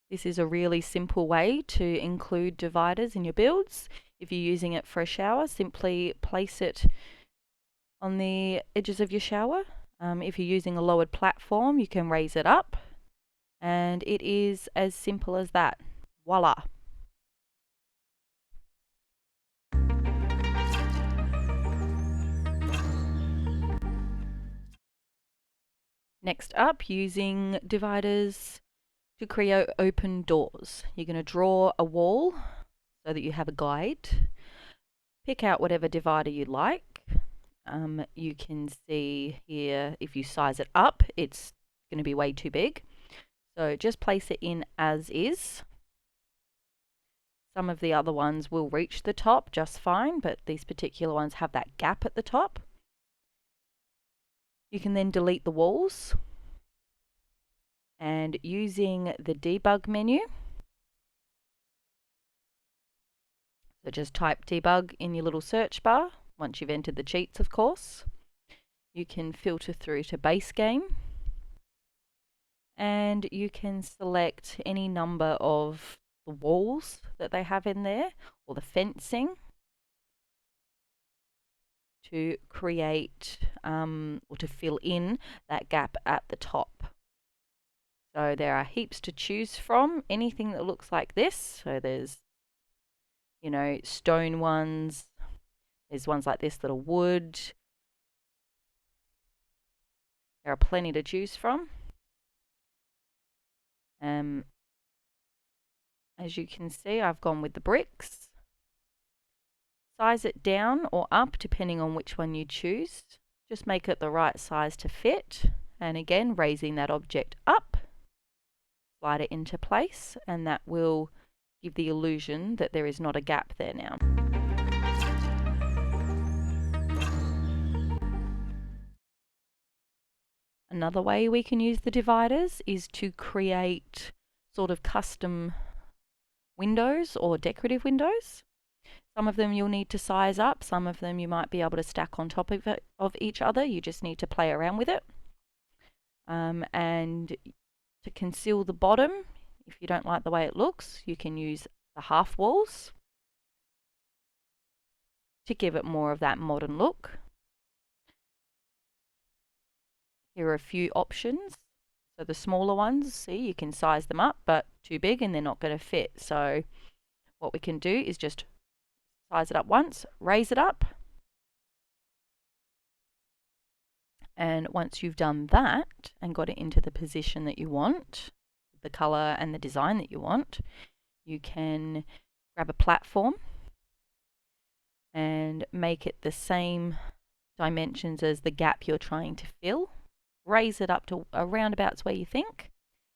This is a really simple way to include dividers in your builds. If you're using it for a shower, simply place it on the edges of your shower. If you're using a lowered platform, you can raise it up, and it is as simple as that. Voila! Next up, using dividers to create open doors. You're going to draw a wall so that you have a guide. Pick out whatever divider you like. You can see here, if you size it up, it's going to be way too big. So just place it in as is. Some of the other ones will reach the top just fine, but these particular ones have that gap at the top. You can then delete the walls. And using the debug menu, so just type debug in your little search bar, once you've entered the cheats of course. You can filter through to base game, and you can select any number of the walls that they have in there, or the fencing, to create or to fill in that gap at the top. So there are heaps to choose from, anything that looks like this. So there's, you know, stone ones, there's ones like this that are wood. There are plenty to choose from. As you can see, I've gone with the bricks. Size it down or up depending on which one you choose. Just make it the right size to fit. And again, raising that object up, slide it into place, and that will give the illusion that there is not a gap there now. Another way we can use the dividers is to create sort of custom windows or decorative windows. Some of them you'll need to size up, some of them you might be able to stack on top of each other. You just need to play around with it. And to conceal the bottom, if you don't like the way it looks, you can use the half walls to give it more of that modern look. Here are a few options. So the smaller ones, see, you can size them up, but too big and they're not going to fit. So what we can do is just size it up once, raise it up. And once you've done that and got it into the position that you want, the color and the design that you want, you can grab a platform and make it the same dimensions as the gap you're trying to fill. Raise it up to around about where you think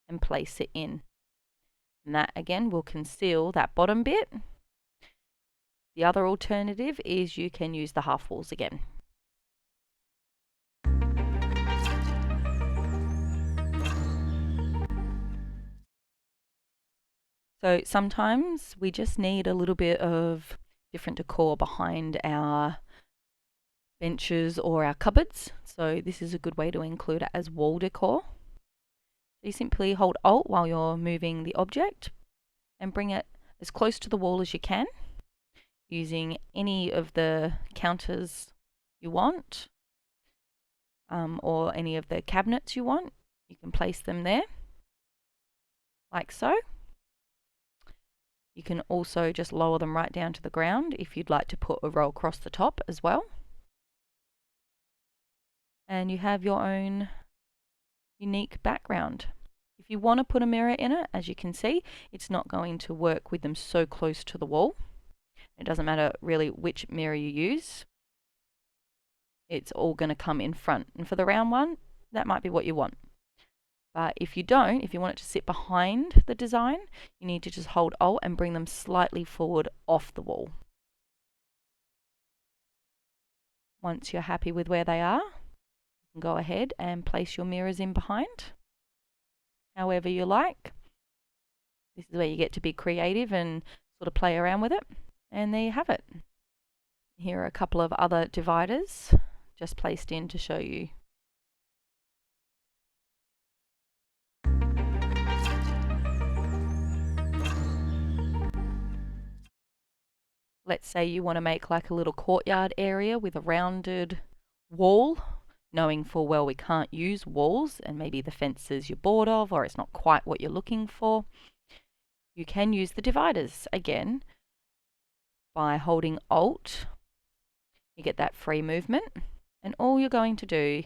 and place it in. And that again will conceal that bottom bit. The other alternative is you can use the half walls again. So sometimes we just need a little bit of different decor behind our benches or our cupboards. So this is a good way to include it as wall decor. So you simply hold Alt while you're moving the object and bring it as close to the wall as you can, using any of the counters you want, or any of the cabinets you want. You can place them there, like so. You can also just lower them right down to the ground if you'd like to put a row across the top as well. And you have your own unique background. If you want to put a mirror in it, as you can see, it's not going to work with them so close to the wall. It doesn't matter really which mirror you use. It's all going to come in front. And for the round one, that might be what you want. But if you don't, if you want it to sit behind the design, you need to just hold Alt and bring them slightly forward off the wall. Once you're happy with where they are, you can go ahead and place your mirrors in behind, however you like. This is where you get to be creative and sort of play around with it. And there you have it. Here are a couple of other dividers just placed in to show you. let's say you want to make like a little courtyard area with a rounded wall, knowing full well we can't use walls and maybe the fences you're bored of or it's not quite what you're looking for, you can use the dividers again by holding Alt. You get that free movement, and all you're going to do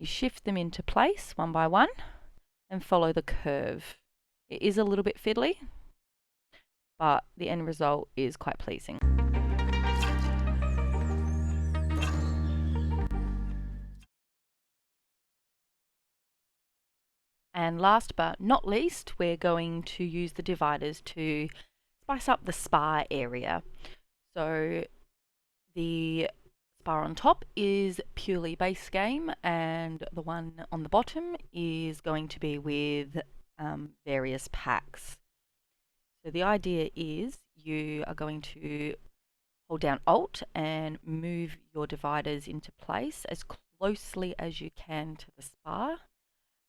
is shift them into place one by one and follow the curve. It is a little bit fiddly, but the end result is quite pleasing. And last but not least, we're going to use the dividers to spice up the spa area. So the spa on top is purely base game, and the one on the bottom is going to be with various packs. So the idea is you are going to hold down Alt and move your dividers into place as closely as you can to the spa,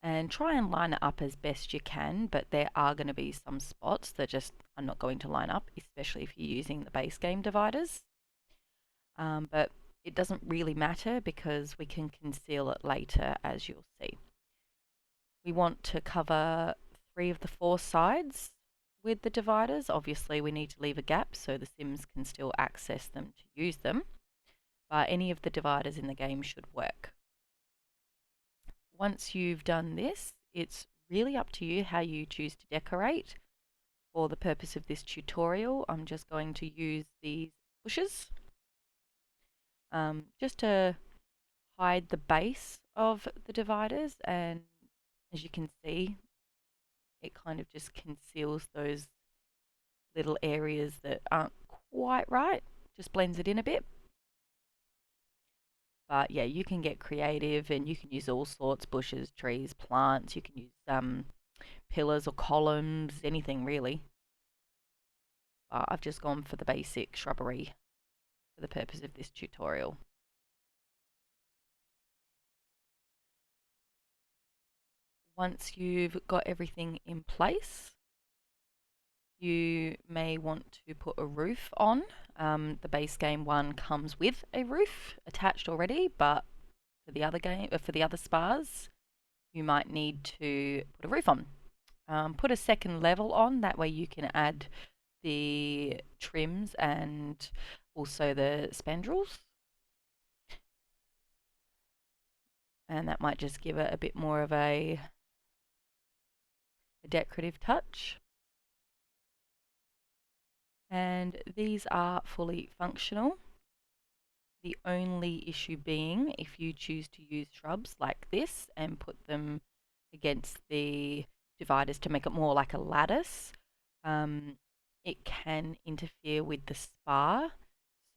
and try and line it up as best you can, but there are going to be some spots that just are not going to line up, especially if you're using the base game dividers. But it doesn't really matter because we can conceal it later, as you'll see. We want to cover 3 of the 4 sides with the dividers. Obviously we need to leave a gap so the Sims can still access them to use them, but any of the dividers in the game should work. Once you've done this, it's really up to you how you choose to decorate. For the purpose of this tutorial, I'm just going to use these bushes just to hide the base of the dividers, and as you can see, it kind of just conceals those little areas that aren't quite right, just blends it in a bit. But yeah, you can get creative and you can use all sorts, bushes, trees, plants, you can use pillars or columns, anything really. I've just gone for the basic shrubbery for the purpose of this tutorial. Once you've got everything in place, you may want to put a roof on. The base game one comes with a roof attached already, but for the other spas, you might need to put a roof on. Put a second level on, that way you can add the trims and also the spandrels. And that might just give it a bit more of a decorative touch. And these are fully functional. The only issue being if you choose to use shrubs like this and put them against the dividers to make it more like a lattice, it can interfere with the spa.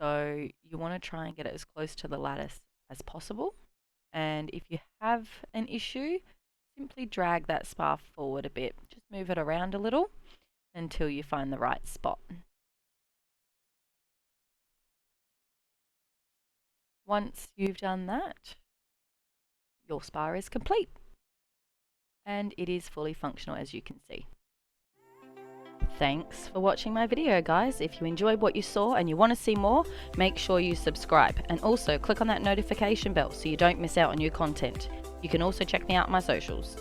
So you want to try and get it as close to the lattice as possible. And if you have an issue, simply drag that spa forward a bit. Just move it around a little until you find the right spot. Once you've done that, your spa is complete. And it is fully functional, as you can see. Thanks for watching my video, guys. If you enjoyed what you saw and you want to see more, make sure you subscribe and also click on that notification bell so you don't miss out on new content. You can also check me out on my socials.